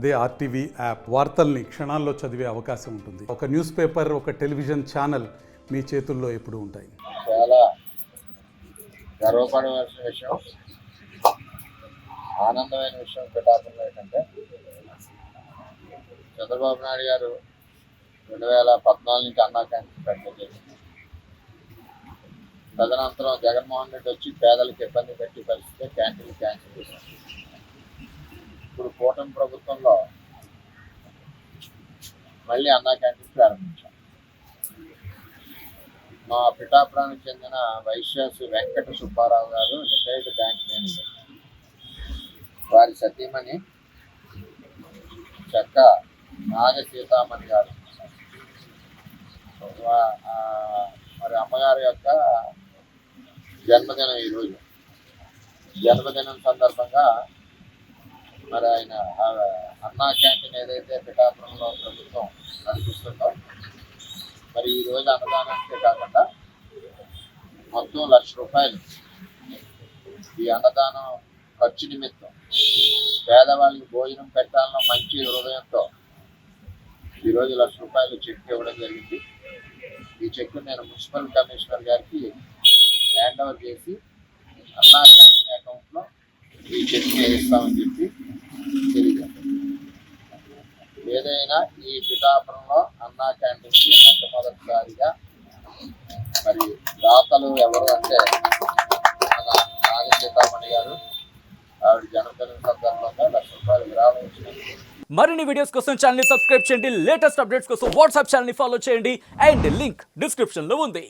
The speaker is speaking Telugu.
అదే ఆర్టీవీ యాప్ వార్తల్ని క్షణాల్లో చదివే అవకాశం ఉంటుంది. ఒక న్యూస్ పేపర్, ఒక టెలివిజన్ ఛానల్ మీ చేతుల్లో ఎప్పుడూ ఉంటాయి. చాలా గర్వపడవలసిన విషయం, ఆనందమైన విషయం పిఠాపురంలో ఏంటంటే చంద్రబాబు నాయుడు గారు 2014 నుంచి అన్నా క్యాంటీన్ పెట్టడం జరిగింది. తదనంతరం జగన్మోహన్ రెడ్డి వచ్చి పేదలకు ఇబ్బంది పెట్టే పరిస్థితి క్యాంటీన్లు క్యాన్సిల్ చేశారు. ఇప్పుడు కూటమి ప్రభుత్వంలో మళ్ళీ అన్నా క్యాంటీన్ ప్రారంభించాం. మా పిఠాపురానికి చెందిన వైశ్యాసు వెంకట సుబ్బారావు గారు రిటైర్డ్ బ్యాంక్ మేనేజర్, వారి సతీమణి చెక్క నాగ సీతామణి గారు, మరి అమ్మగారి యొక్క జన్మదినం ఈరోజు. జన్మదినం సందర్భంగా మరి ఆయన అన్నా క్యాంటీన్ ఏదైతే పిఠాపురంలో ప్రభుత్వం నడిపిస్తుందో, మరి ఈరోజు అన్నదానానికే కాకుండా మొత్తం ₹1,00,000 ఈ అన్నదానం ఖర్చు నిమిత్తం పేదవాళ్ళకి భోజనం పెట్టాలన్న మంచి హృదయంతో ఈరోజు ₹1,00,000 చెక్ ఇవ్వడం జరిగింది. ఈ చెక్ నేను మున్సిపల్ కమిషనర్ గారికి హ్యాండ్ ఓవర్ చేసి అన్నా క్యాంటీన్ అకౌంట్లో ఈ చెక్ వేయిస్తామని చెప్పి తెలియజేస్తాను. ఏదైనా ఈ పిఠాపురంలో అన్నా క్యాంటీన్కి మొట్టమొదటిసారిగా మరి దాతలు ఎవరు అంటే మన నాగ సీతామణి గారు, ఆవిడ జన్మదిన సందర్భంగా ₹1,00,000 విరాళం ఇచ్చినందుకు. మరిన్ని వీడియోస్ కోసం ఛానల్ ని సబ్స్క్రైబ్ చేయండి. లేటెస్ట్ అప్డేట్స్ కోసం వాట్సాప్ ఛానల్ ని ఫాలో చేయండి. అండ్ లింక్ డిస్క్రిప్షన్ లో ఉంది.